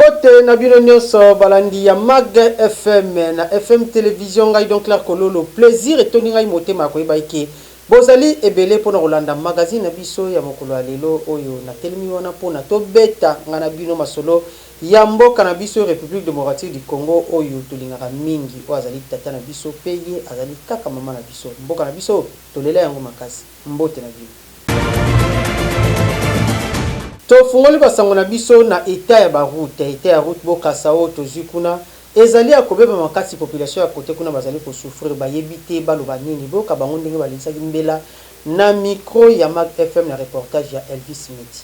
Mbote na bino nyonso balandi ya Mag FM na FM télévision ngai donc Claire Kololo plaisir etoni ngai motema koyeba ke bozali ebele pona kolanda magazine na biso ya mokolo lelo oyo na telemi wana pona to beta ngana bino masolo ya mboka na biso République démocratique du Congo oyo tolingaka mingi o azali tata na biso peye azali kaka mama na biso mboka na biso tolela yango makasi mbote na bino. To fungoli basango na biso na eta ya route bokasa o tozikuna ezali akobeba makasi population ya kote kuna bazali ko souffrir bayebite baloba nini boka bango ndenge balisaki mbela na micro ya Mag FM na reportage ya Elvis Smith.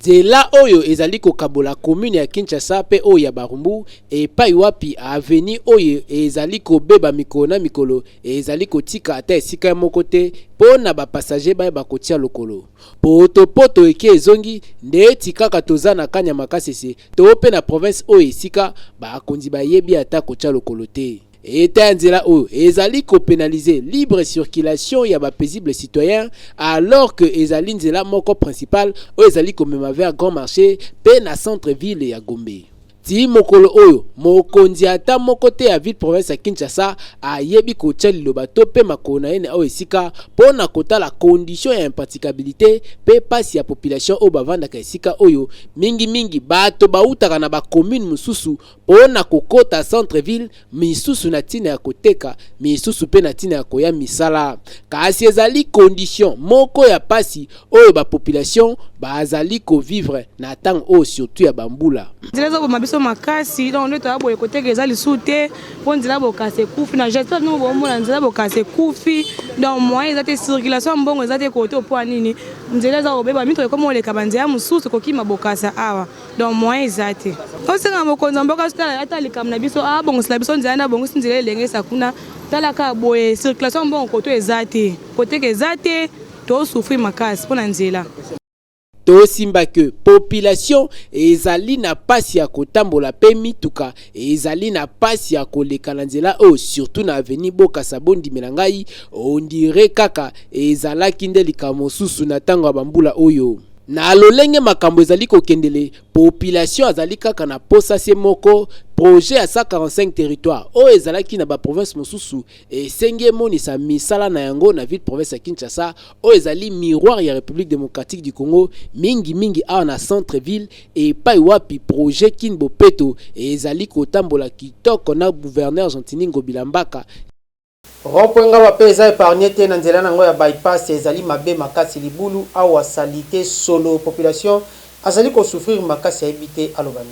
Nzela oyo ezali kokabola commune ya Kinshasa pe oyo ya Barumbu epai wapi avenue oyo ezali kobeba mikolo na mikolo ezali kotika ata esika moko te pona ba passager ba kotia lokolo poto eke ezongi nde etikaka toza na kanya makasese to pe na province oyo esika ba konzi ba yebi ata kotia lokolo te. Eta nzela oyo ezali ko pénaliser libre circulation ya ba paisible citoyen alors que ezali nzela moko principal oyo ezali ko mema vers grand marché pe na centre ville ya Gombe. Ti mokolo oyo mokonzi ata moko te ya ville province ya Kinshasa ayebi kotia liloba to pe makolo na ene oyo esika pona kotala condition ya impraticabilité pe pasi ya population oyo bavandaka esika oyo mingi bato bautaka na ba commune mususu pona kokota centre ville misusu na tina ya koteka misusu pe na tina ya koya misala kasi ezali condition moko ya pasi oyo ba population bazali ko vivre na tang oyo surtout ya bambula. Makasi donc nous avons côté que les soute pour nzela bokase kufi na j'espère nous bon mona nzela bokase kufi donc moyen za circulation mbongo za te côté po nini nzela za obeba mito comme le kabanze ya mususu ko kima bokasa awa donc moyen za te on se ngamo konza mboka stala ata likam na biso a bongo sla biso nzela na bongo nzela lenge sakuna tala ka boye circulation mbongo côté ezate côté que ezate to souffrir makasi pour nzela. To simba que population ezali na pasi ya kotambola pe mituka ezali na pasi ya koleka na nzela o surtout na avenue Bokasa bondi melangai on dirait kaka ezalaki nde likamo susu na tango ya bambula oyo. Na lolenge makambo ezali kokendele population azali kaka na posa se moko projet à 145 territoires o ezalaki na ba province mosusu esenge monisa misala na yango na ville province ya Kinshasa o ezali miroir ya République démocratique du Congo mingi awa na centre ville et pai wapi projet Kinbo Peto ezali kotambola kitoko na gouverneur Gentini Ngobilambaka. Rompoenga bapeza épargné te na nzela nango ya bypass ezali mabe makasi libulu awa salite solo population azali ko souffrir makasi ya ebite alobani.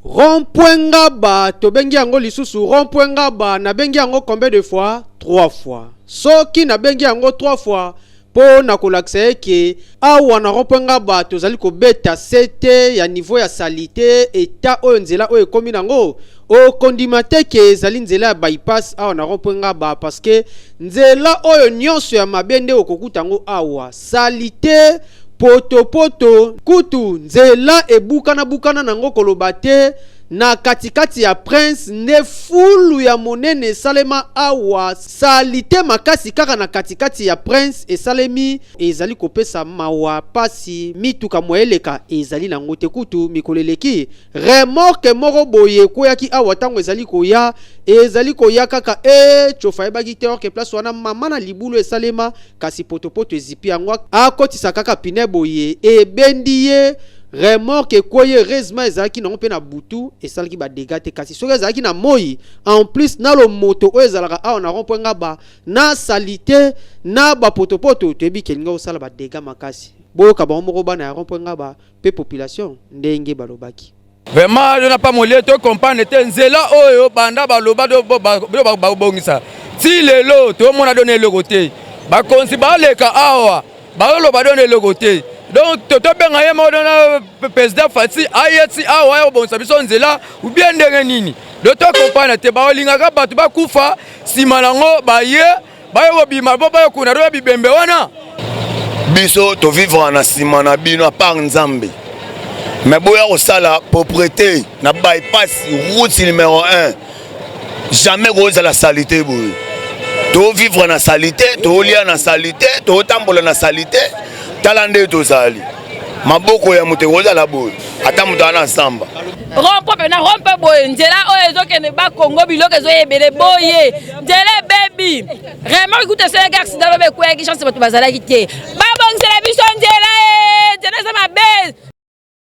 Rompoenga ba to bengi yango lisusu rompoenga ba na bengi yango combien de fois 3 fois soki na bengi yango 3 fois po na kolakisa eke awa na rompoenga ba tozali kobeta sete ya niveau ya salite eta oyo nzela oyo ekomi nango o kondima te ke ezali nzela ya bypass awa na rompoenga ba parce que nzela oyo nyonso ya mabende okokuta ngo awa salite poto kutu nzela ebukana nango koloba te na katikati ya prince ne fulu ya monene salema awa salite makasi kaka na katikati ya prince esalemi ezali kopesa mawa pasi mituka moeleka ezali na ngote kutu mikoleleki remorque moko boye koyaki awa tango ezali koya kaka chofa ebaki te orke place wana mama na libulu esalema kasi poto ezipi yango akotisa kaka pine boye ebendi ye remorque koye rezma ezalaki nango pe na butu esalaki ba dégâts te kasi soki ezalaki na moi en plus na lo moto oyo ezalaka awa na rompoenga ba na salite na ba poto toyebi kelinga osala ba dégâts makasi boyoka bango moko bana ya rompoenga ba pe population ndenge balobaki. Vraiment je n'ai pas molé to comprendre te nzela oyo banda baloba do bongisa ti lelo to mona donner le côté ba konsi ba leka awa ba loba donner le côté. Donc toto benga ye mo dona président Fati ayeti awa yo bon sabiso nzela ou bien ndenge nini doto comprendre te ba olingaka batu ba kufa sima nango ba ye ba yo bima bo ba yo kuna ro bibembe wana biso to vivre na sima na bino a part nzambe Mais boya au sala propriété na bypass route numéro 1. Jamais rose à la saleté boy. To vivre na saleté, to lia na saleté, to tambola na saleté, talande to sali. Maboko ya muté rose à la boy. Ata mutana samba. Rompo na rompe boy nzela o ezokende ba Congo biloko ezoyebele boye. Nzela baby. Vraiment écoute ce gars accident ba ko yaki chance bato bazala kité. Ba bongela biso nzela nzela za mabe.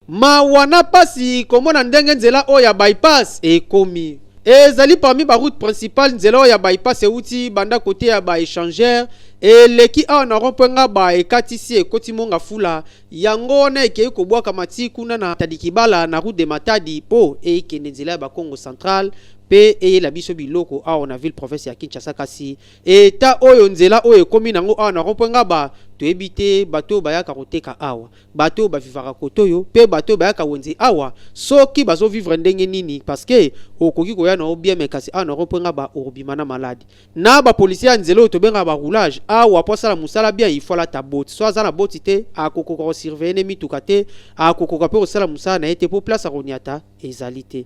Mawana pasi komona ndenge nzela o ya bypass ekomi ezali parmi ba route principale nzela o ya bypass euti banda côté ya ba échangeur eleki awa na rompenga ba ekatisi ekoti monga fula yango na ekei kobwaka mati kuna na tadikibala na route de Matadi po ekende nzela ya ba Congo central pe eyela biso biloko awa na ville province ya Kinshasa kasi eta oyo nzela oyo ekomi nango awa na rompenga ba toyebi te bato bayaka koteka awa bato bavivaka kotoyo pe bato bayaka wenze awa soki bazovivre ndenge nini parce que okoki koya na bien mais kasi awa na rompenga ba orobima na maladi na ba policier ya nzela oyo tobenga ba roulage awa po sala musala bien il faut la taboti so aza na boti te akokoka kosurveiller ne mituka te akokoka pe kosala musala na ye te po place akoniata ezali te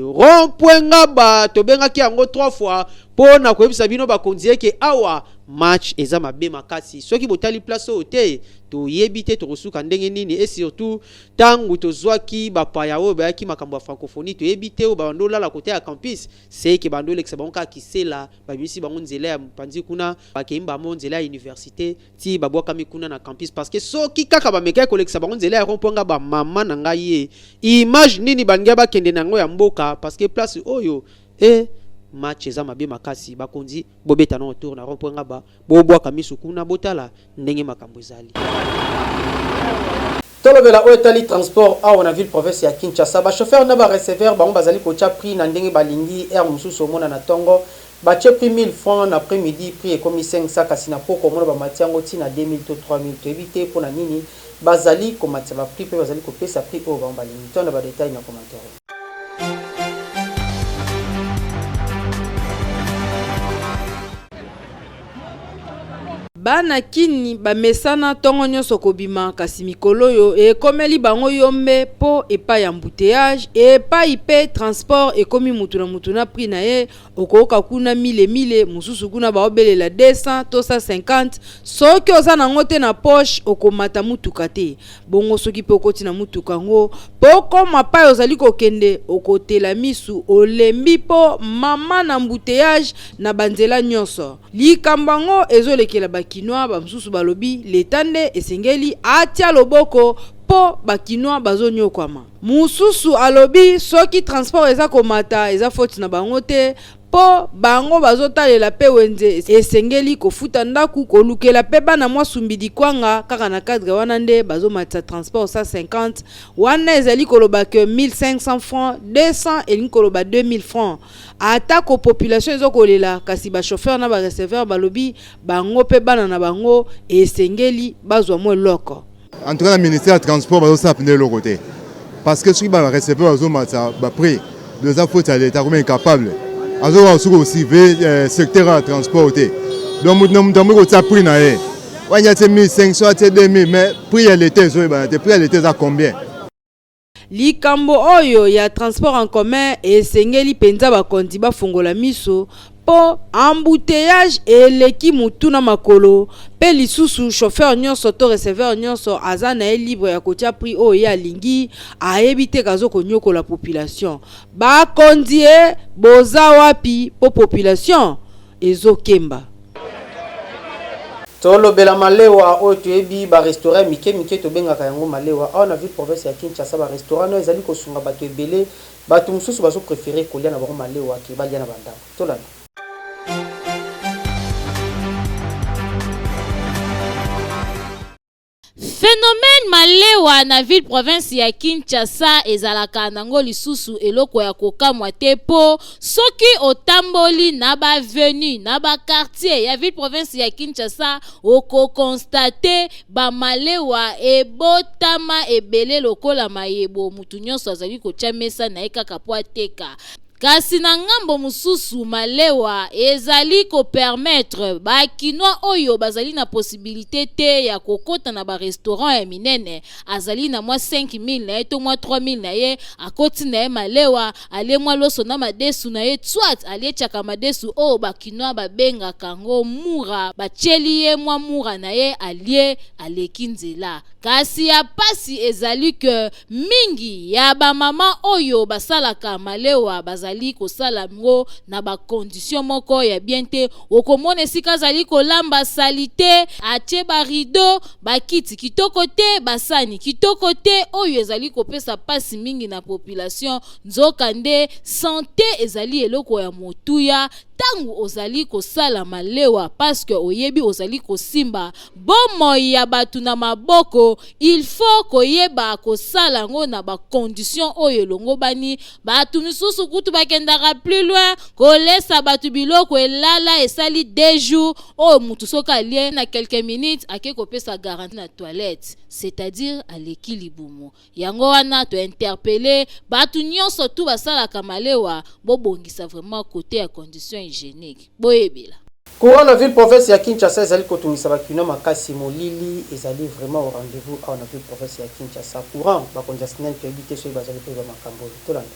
rompwenga ba tobengaki yango 3 fois po na koyebisa bino bakonzi ke awa match eza mabe makasi soki botali place oyo te toyebi te tokosuka ndenge nini et surtout tangu tozwaki bapaya oyo bayaki makambo ya francophonie toyebi te oyo bando olala kote ya campus seke bando olekisa bango kaka kisela babimisi bango nzela ya mopanzi kuna bakeyimbi bango nzela ya université ti babwakami kuna na campus parce que soki kaka bamekaki kolekisa bango nzela ya romponga bamama na ngai ye image nini balingi bakende nango ya mboka parce que place oyo match eza mabe makasi bakonzi bobeta na autour na romponga ba bobwaka misu kuna botala ndenge makambo ezali tolobela oyo etali transport awa na ville province ya Kinshasa bachauffeur na bareceveur bango bazali kotia prix na ndenge balingi air mosusu omona na ntongo batie prix 1000 francs na après-midi prix ekomi 500 kasi na poko omona bamati yango ntina 2000 to 3000 toyebi te mpo na nini bazali komatisa baprix mpe bazali kopesa prix oyo bango balingi tonda badetail na commentaire. Bana kini bamesana tongo nyonso kobima kasi mikolo yo ekomeli bango yombe po epai ya embouteillage epai pe transport ekomi mutu na prix na ye okoka kuna mile mususu kuna baobelela 200 to 150 soki oza nango te na poche okomata mutuka te bongo soki pe okoti na mutuka ngo poko mapai ozali kokende okotela misu olembi po mama na embouteillage na banzela nyonso likambango ezolekela bakinois bamsusu balobi letande esengeli atia loboko po bakinois bazonyokwama mususu alobi soki transport eza komata eza faute na bango te po bango bazotalela pe wenze esengeli kofuta ndaku kolukela pe bana mwa sumbidi kwanga kaka na cadre wana nde bazomatisa transport 150 wana ezali koloba ke 1500 francs 200 elingi koloba 2000 francs atako population ezokolela kasi ba chauffeur na ba receveur balobi bango pe bana na bango esengeli bazwa mwe loko. En tout cas, le ministère du Transport va aussi appeler le côté. Parce que si les receveurs ont pris deux fautes à l'État comme incapable, ils ont aussi le secteur du transport. Donc, nous avons pris 1500, 2000, mais prix à l'État, à combien? Likambo oyo ya transport en commun esengeli penza bakonzi bafungola miso po embouteillage eleki mutuna makolo pe lisusu chauffeur nyonso to receveur nyonso azana e libre ya kotia prix oyo ya lingi ayebi te kazo konyokola population bakonzi boza wapi po population ezokemba. Tolobela malewa oyo toyebi ba restaurant mike tobengaka yango malewa awa na ville province ya Kinshasa ba restaurant no ezali kosunga bato ebele bato mususu bazo préférer kolia na bango malewa ke balia na bandako tolana. Phénomène malewa na ville province ya Kinshasa ezalaka nango lisusu eloko ya kokamwa te po soki otamboli na ba avenue na ba quartier ya ville province ya Kinshasa oko constate ba malewa ebotama ebele lokola mayebo mutu nyonso azali kotia mesa na ekaka po ateka kasi na ngambo mususu malewa ezali ko permettre ba kinwa oyo bazali na possibilité te ya kokota na ba restaurant ya minene azali na mwa 5000 na ye to mwa 3000 na ye akoti na ye malewa ale mwa loso na madesu na ye twat ale chaka madesu o ba kinwa ba benga kango mura ba cheli ye mwa mura na ye alie aleki nzela kasi ya pasi ezali ke mingi ya ba mama oyo basalaka malewa bazali kosala ngo na ba condition moko ya bien te okomona esika zali kolamba salite atie ba rideau ba kiti kitoko te basani kitoko te oyo ezali kopesa pasi mingi na population nzoka nde santé ezali eloko ya motuya tangu ozali kosala malewa parce que oyebi ozali kosimba bomo ya batu na maboko il faut koyeba kosala ngo na ba condition oyo longo bani batu misusu kutu bakendaka plus loin kolesa batu biloko elala esali 2 jours o mutu soka lie na quelques minutes ake kopesa garantie na toilette c'est-à-dire aleki libumu yango wana to interpeller batu nyonso tu basalaka malewa bobongisa vraiment côté ya condition hygiénique boyebela courant la ville province ya Kinshasa ezali kotungisa bakino makasi molili ezali vraiment au rendez-vous à la ville province ya Kinshasa courant bakonja sinel to ebite so bazali pe ba makambo tolanda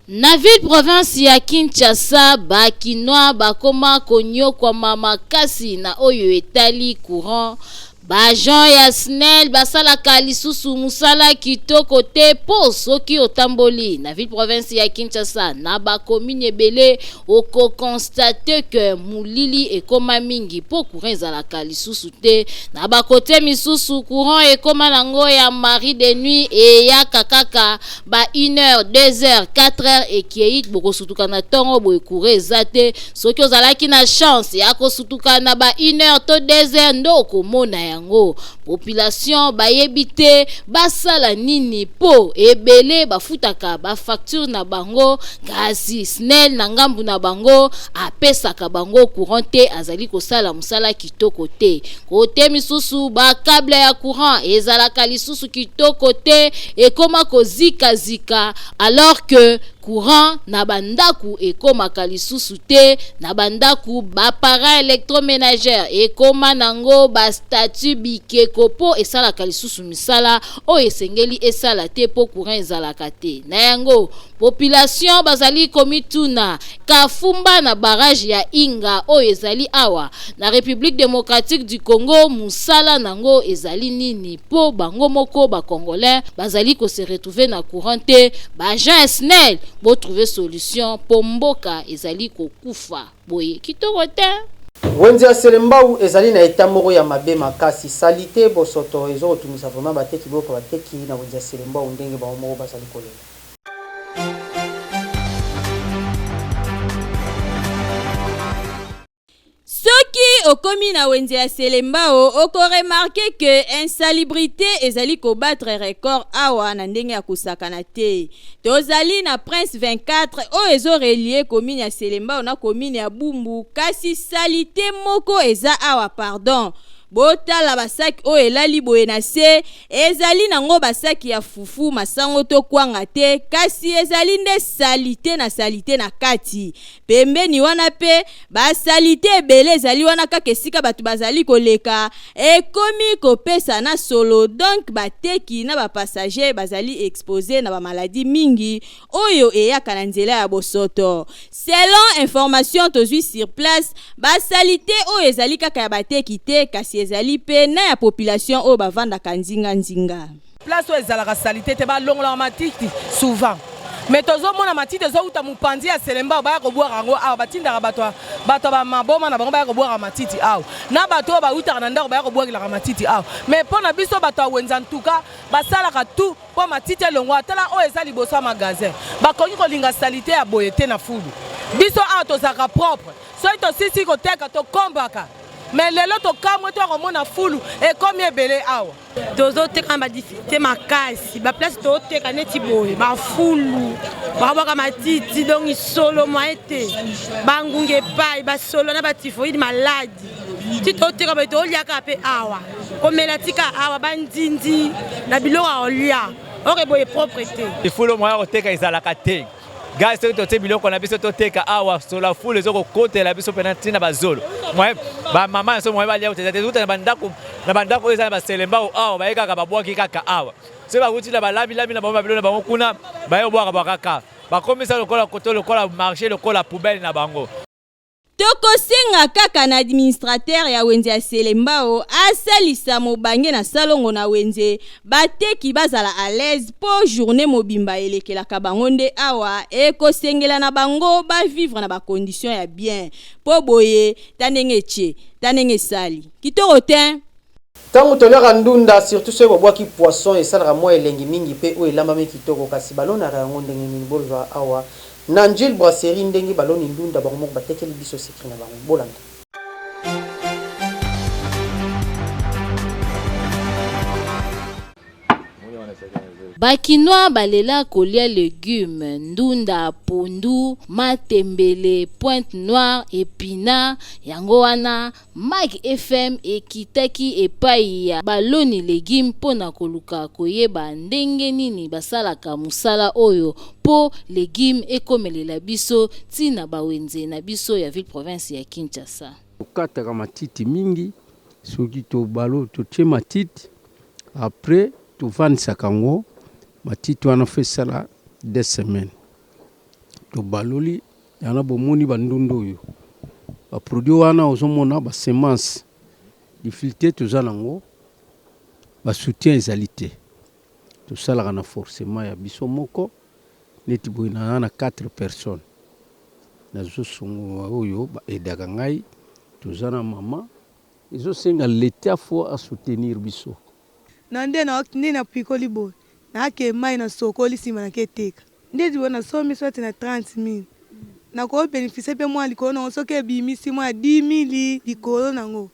na ville province ya Kinshasa bakinoa bakoma konyo kwa makasi na oyo etali courant ba Jean ya SNEL basalaka lisusu musala kitoko te po soki otamboli na ville province ya Kinshasa na ba commune ebele oko constate que mulili ekoma mingi po courant ezalaka lisusu te na ba kote misusu courant ekoma nango ya mari de nuit e ya kakaka ba 1h 2h 4h ekieit boko sutuka na tongo bo courant ezate soki ozalaki na chance ya ko sutuka na ba 1h to 2h ndo komona yango population bayebite basala nini po ebele bafutaka ba facture na bango kasi SNEL na ngambu na bango apesaka bango courant te azali kosala musala kitoko te kote misusu ba câble ya courant ezalaka lisusu kitoko te ekoma kozika zika alors que courant na bandaku ekomaka lisusu te na bandaku ba para électroménagère ekoma nango ba statut bikeko po esalaka lisusu misala o esengeli esala te po courant ezalaka te na yango population bazali komituna kafumba na barrage ya Inga o ezali awa na République démocratique du Congo musala nango ezali nini po bango moko ba congolais bazali ko se retrouver na courant te ba Jean SNEL bo trouver solution po mboka ezali kokufa boye kitoko te wenzi ya selembau ezali na eta moko ya mabe makasi salite bosoto ezo kotumisa vraiment bateki boko bateki na wenzi ya selembau ndenge ba moko bazali kolela Soki okomi na wenze ya selembao oko remarquer que insalubrité ezali ko battre record awa na ndenge ya kusakana te. Tozali na Prince 24 o ezo relier commune ya selembao na commune ya Bumbu kasi salite moko eza awa pardon. Botala basaki o elali boye na se ezali nango basaki ya fufu masango to kwanga te kasi ezali nde salite na kati pembeni wana pe basalite ebele ezali wana kaka esika batu bazali koleka ekomi kopesa na solo donc bateki na bapassager bazali exposé na bamaladi mingi oyo eyaka na nzela ya bosoto selon information tozwi sur place basalite oyo ezali kaka ya bateki te kasi ezali pe na ya population o bavanda kanzinga place ezalaka salite te balongola matiti souvent mais tozomona matiti ezouta mupandi ya selemba baya kobwaka yango awa batindaka bato ba maboma na bango baya kobwaka matiti awa na bato bautaka na ndako baya kobwakilaka matiti awa mais mpona biso bato awenza ntuka basalaka tu mpo matiti elongo atala oyo eza liboso ya magasin bakoki kolinga salite ya boye te na fulu biso awa tozalaka propre soki tosisi koteka tokombaka mais lelo tokamwe to komona fulu ekomi ebele awa tozoteka ba difficulté makasi ba place tozoteka neti boye ba fulu babaka matiti donc solo moite bangunge pai ba solo na ba typhoïde malade ti toteka ba toliaka pe awa komela tika awa bandindi na biloko olia oke boye propreté ifulo moya koteka ezalaka te gaz soki totie biloko na biso toteka awa sola fule ezokokotela biso mpena ntina bazolo bamama nyonso moye balia koteza te kuta na bandako oyo eza na baselemba awa baye kaka babwaki kaka awa soki bakuti na balami-lami na bango babilo na bango kuna baye kobwaka kaka bakomisa lokola koto lokola marché lokola poubelle na bango. Tokosenga kaka na administrateur ya wenze ya Selembao asalisa mobange na salongo na wenze bateki bazala à l'aise po journée mobimba elekelaka bango nde awa ekosengela na bango ba vivre na ba condition ya bien po boye tanenge che tanenge sali kitoko te tango tolera ndunda surtout ceux qui poisson et salera moi elengi mingi pe o elambami kitoko kasi balona rango ndenge mingi bolwa awa Nanjil brasserie ndenge baloni ndunda bango moko batekeli biso sekri na bango bolanda. Bakinois balela kolia légumes, ndunda, pondu, matembele, pointe noire, épinard, yango wana, Mike FM ekitaki epai ya baloni légumes pona koluka koyeba ndenge nini basalaka musala oyo po légumes ekomelela biso tina bawenze na biso ya ville province ya Kinshasa. Okataka matiti mingi, soki to balo to tie matiti, après to vanisaka ngo matiti wana fait sala 2 semaines to baloli yana bomoni bandundu oyo ba produit wana ozomona ba semence difficulté to zalango ba soutien ezalité to sala na forcément ya biso moko neti boina na 4 personnes na zo songo oyo ba edaka ngai to zana mama izo senga l'état faut à soutenir biso nande na pikoli bo na ke mai na sokoli sima na keteka ndezi wona so mi sote na 30,000 na ko bénéficier pe moi likolo na so ke bimisi moi 10,000 likolo nango.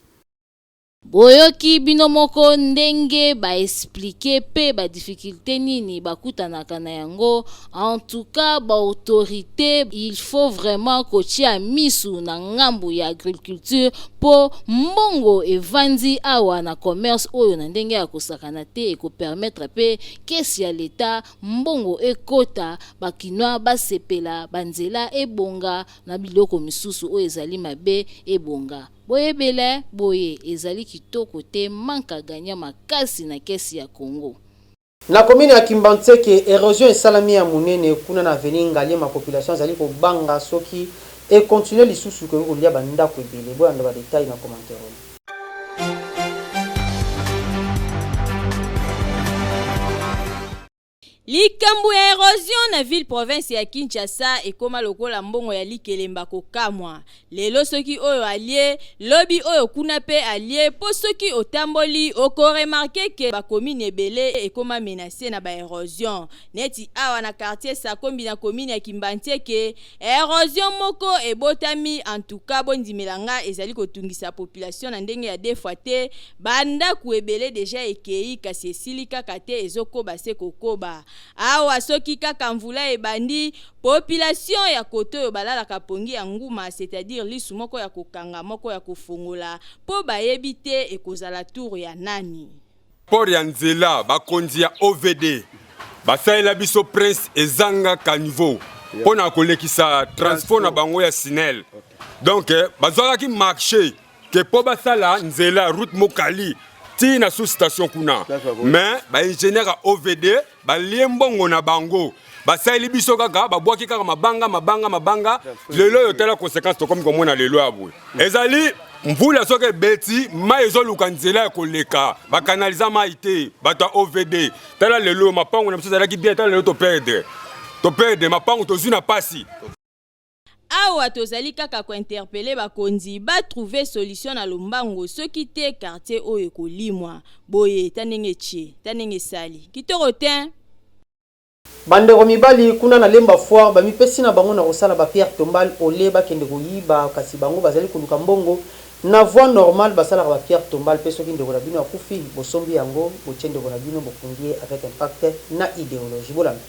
Boyoki bino moko ndenge ba expliquer pe ba difficulté nini bakutanaka na yango. En tout cas ba autorité il faut vraiment kotia misu na ngambu ya agriculture po mbongo evandi awa na commerce oyo na ndenge ya kosakana te eko permettre pe kesi ya leta mbongo ekota bakinoa basepela banzela ebonga na biloko misusu oyo ezali mabe ebonga. Boye bele, boye ezali kitoko te manka ganya makasi na kesi ya Congo. Na commune ya Kimbantseke, érosion esalami ya munene kuna na avenir ngalie ma population ezali ko banga soki et continuer lisusu ko kolia banda ko ebele. Boya ndo ba détail na commentaire. Likambu ya érosion na ville province ya Kinshasa ekoma lokola mbongo ya likelemba kokamwa. Lelo soki oyo alie, lobi oyo kuna pe alie, po soki otamboli oko remarquer ke ba commune ebele ekoma menacé na ba érosion. Neti awa na quartier Sakombi na commune ya Kimbantseke, érosion moko ebotami en tout cas bondimelanga ezali kotungisa population na ndenge ya defate, banda ku ebele déjà ekei kasi esilika kate ezokoba se kokoba. Awa soki kaka mvula ebandi population ya koto yo balalaka pongi ya nguma c'est-à-dire lisu moko ya kokanga moko ya kofungola po bayebite ekozala tour ya nani port ya nzela bakonzi ya OVD basalela biso prince ezanga caniveau pona kolekisa transport na bango ya Sinel donc bazwaki marché ke po basala nzela route mokali ti na sous station kuna mais ba ingénieur a OVD ba liembongo na bango ba saili biso kaka ba bwaki kaka mabanga lelo yotela conséquence to comme komona lelo abwe ezali mvula soke beti mai ezoluka nzela ya koleka ba canaliser mai te bato ya OVD tala lelo mapango na biso zalaki bien tala lelo to perdre mapango tozu na pasi. Awa tozali kaka ko interpeller bakonzi ba trouver solution na lombango soki te quartier oyo kolimwa boye tanenge che tanenge sali kitoko te bandeko mibali kuna na lemba foire bamipesi na bango na kosala ba pierre tombale ole bakende koyiba kasi bango bazali koluka mbongo na voie normale basala ba pierre tombale pe soki ndeko na bino akufi bosombi yango bochende ko na bino bokungie avec impact na idéologie bolanda.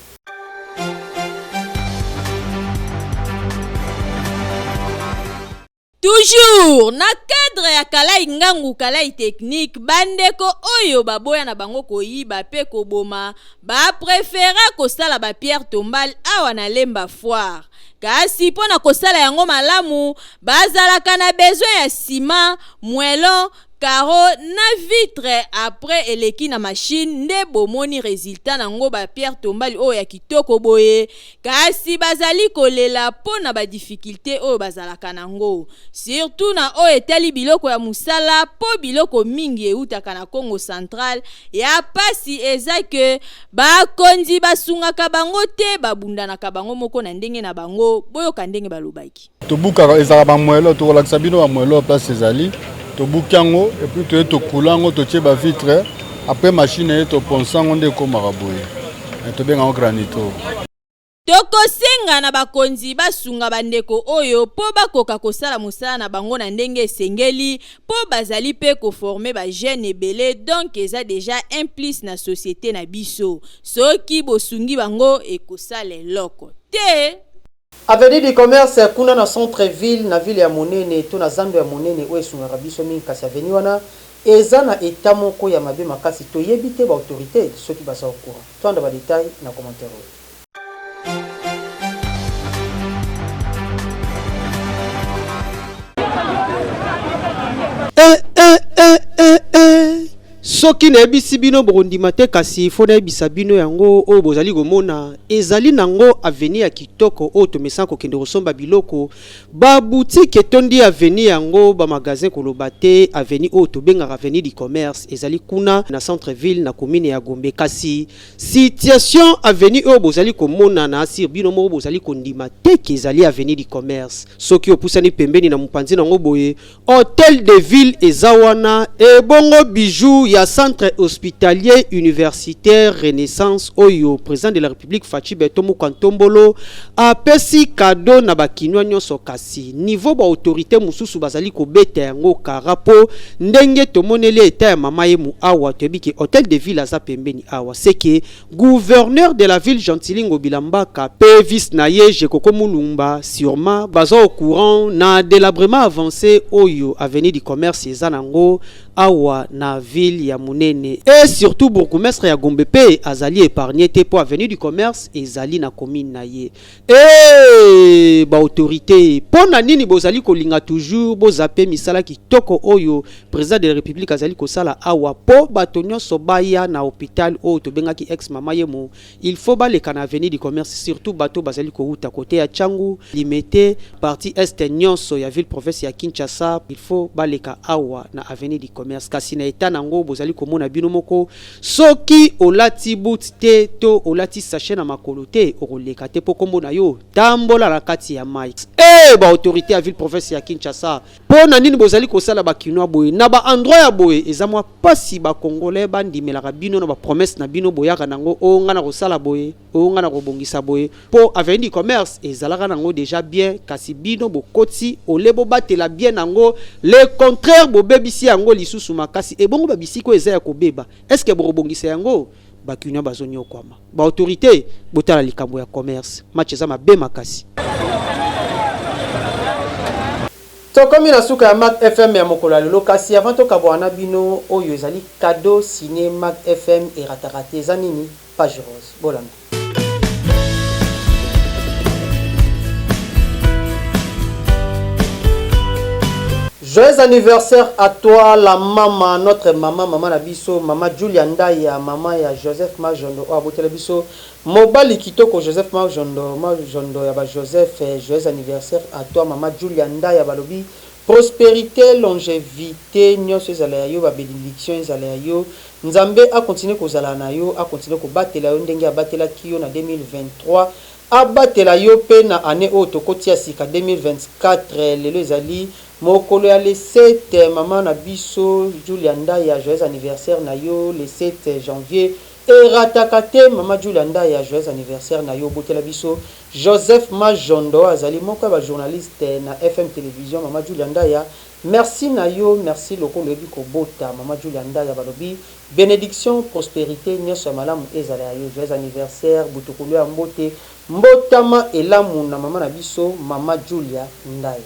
Toujours na cadre ya kalai ngangu kalai technique bandeko oyo baboya na bango koyiba pe koboma ba préféra kosala ba Pierre Tombal awa na Lemba Foire kasi pona kosala yango malamu bazalaka na besoin ya ciment mwelon Caro na vitre après eleki na machine nde bomoni résultat nango ba Pierre Tombali o ya kitoko boye kasi bazali kolela pona ba difficulté o bazalaka nango surtout na o etali biloko ya musala po biloko mingi eutaka na Congo Central ya pasi eza ke ba konzi basungaka bango te babundanaka bango moko na ndenge na bango boyoka ndenge balobaki tobuka ezala ba mwelo to kolakisa bino ba mwelo place ezali tobukango et puis tu to kulango to tche ba vitre après machine to ponsango nde ko maraboye to benga granito tokosenga na bakonzi basunga bandeko oyo po bakoka kosala musala na bango na ndenge esengeli po bazali pe ko former ba jeune ebele donc eza déjà implice na société na biso soki bosungi bango ekosala eloko te. Avenue du commerce kuna na centre-ville na ville ya monene to na zando ya monene oyo esungaka biso mingi kasi avenue wana eza na eta moko ya mabe makasi toyebi te ba autorité soki baza au courant. Twanda ba détail na commentaire. Soki na ebisi bino borondima te kasi fo na ebisa bino yango oyo bozali komona ezali nango avenue ya kitoko oyo tomesana kokende kosomba biloko ba boutique etondi avenue yango ba magasin koloba te avenue oyo tobengaka avenue du commerce ezali kuna na centre ville na commune ya Gombe kasi situation avenue oyo bozali komona na asir bino moko bozali kondima te ke ezali avenue du commerce soki opusani pembeni na mopanzi nango boye hôtel de ville ezawana ebongo bijou ya centre hospitalier universitaire Renaissance oyo président de la République Fachi Beto Mukantombolo apesi cadeau na bakinwa nyonso kasi niveau ba autorité mususu bazali ko beta yango karapo ndenge tomoneli eta ya mama yemu awa tebiki hôtel de ville aza pembeni awa seke gouverneur de la ville Gentilingo Bilambaka pe vice na ye Jekoko Mulumba sûrement baza au courant na délabrement avancé oyo avenue du commerce ezanango awa na ville ya monene et surtout bourgmestre ya Gombe pe azali épargné te po avenue du commerce ezali na commune na ye et ba autorité pona nini bozali kolinga toujours bozape misala kitoko oyo président de la république azali kosala awa po bato nyonso baya na hôpital oyo tobengaki ex mama yemo il faut baleka na avenue du commerce surtout bato bazali kouta côté ya Changu limité partie est nyonso ya ville province ya Kinshasa il faut baleka awa na avenue du commerce kasi na eta nango bozali komona bino moko soki olati boot te to olati sachet na makolo te okoleka te po kombo na yo tambola na kati ya mai ba autorité ya ville province ya Kinshasa pona nini bozali kosala bakinwa boye na ba endroit ya boye ezamwa pasi ba congolais bandimelaka bino na ba promesse na bino boyaka nango onga na kosala boye onga na kobongisa boye po avenue du commerce ezalaka nango déjà bien kasi bino bokoti olebo batela bien nango le contraire bobebisi yango lisusu makasi ebongo babisiko eza ya kobeba est-ce que borobongisa yango bakinya bazonyo kwama ba autorité botala likambo ya commerce match eza mabe makasi tokomi na suka ya Mac FM ya mokolo lelo kasi avant to kabwana bino oyo ezali cadeau signé Mac FM et ratarate eza nini page rose bolanda. Joyeux anniversaire à toi, la maman, notre maman, maman Nabiso, maman Julia Ndaya, maman ya Joseph Majondo, Abotele Biso, Mobali Kitoko, Joseph Majondo, Yaba Joseph, joyeux anniversaire à toi, maman Julia Ndaya, Balobi, prospérité, longévité, nyonso ezala yo, ba bénédiction ezala yo, Nzambe a continué kozala na yo, a continué ko batela yo ndenge abatela kiyo na 2023. Abatela yo pe na année o tokotia sika 2024 lelo ezali mokolo ya le 7 maman na biso Julia Ndaya joyeux anniversaire na yo le 7 janvier et ratakate maman Julia Ndaya joyeux anniversaire na yo botela biso Joseph Majondo azali moko ba journaliste na FM télévision maman Julia Ndaya merci na yo merci loko lebi ko bota maman Julia Ndaya balobi bénédiction prospérité nyonso malamu ezala yo joyeux anniversaire butukulu ya mbote mbotama elamu na mama na biso mama Julia Ndaya.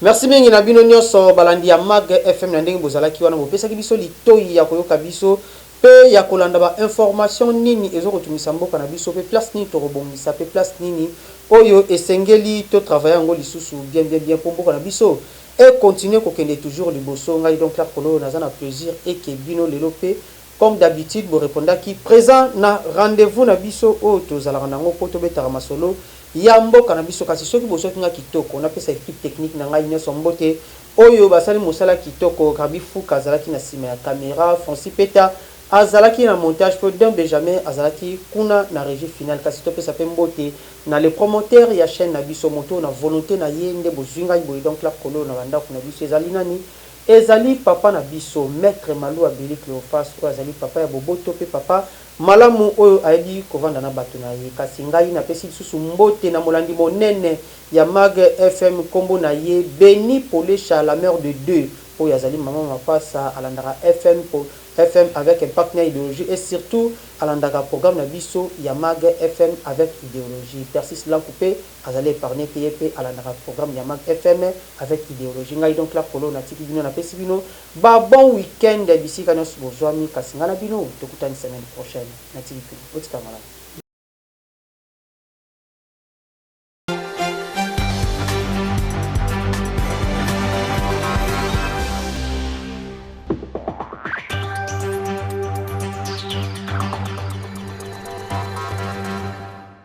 Merci mingi na bino nyonso balandi ya Mag FM na ndenge bozalaki wana bopesaki biso litoi ya koyoka biso pe ya kolanda ba information nini ezokotumisa mboka na biso pe place nini torobongisa pe place nini oyo esengeli to travailler ngo lisusu bien pour mboka na biso et continuer kokende toujours liboso ngai donc la kolo na zana plaisir et que bino lelo pe comme d'habitude vous répondaki présent na rendez-vous na biso o tozalaka nango po tobetaka masolo ya mboka na biso kasi soki bosoki nga kitoko on appelle ça équipe technique na ngai nyonso mbote oyo basali mosala kitoko kabifu kazalaki na sima ya caméra Fonsi Peta azalaki na montage pour d'un Benjamin azalaki kuna na régie finale kasi topesa pe mbote na les promoteurs ya chaîne na biso moto na volonté na yende bozinga boy donc la kolo na banda kuna biso ezali nani ezali papa na biso maître Malou Abeli Cléophas o azali papa ya boboto pe papa malamu oyo ayebi kovanda na bato na ye kasi ngai napesi lisusu mbote na molandi monene ya Mag FM kombo na ye Beni Polesha la mère de deux oyo azali maman mapasa alandaka FM avec un partenaire idéologie et surtout alandaka programme na biso ya Mag FM avec idéologie Persis la coupé azali épargné PEP alandaka programme ya Mag FM avec idéologie ngai donc la polo na tiki bino na pesi bino ba bon week-end d'ici quand nous bozwami kasi ngana bino tokutani semaine prochaine na tiki bino otika mala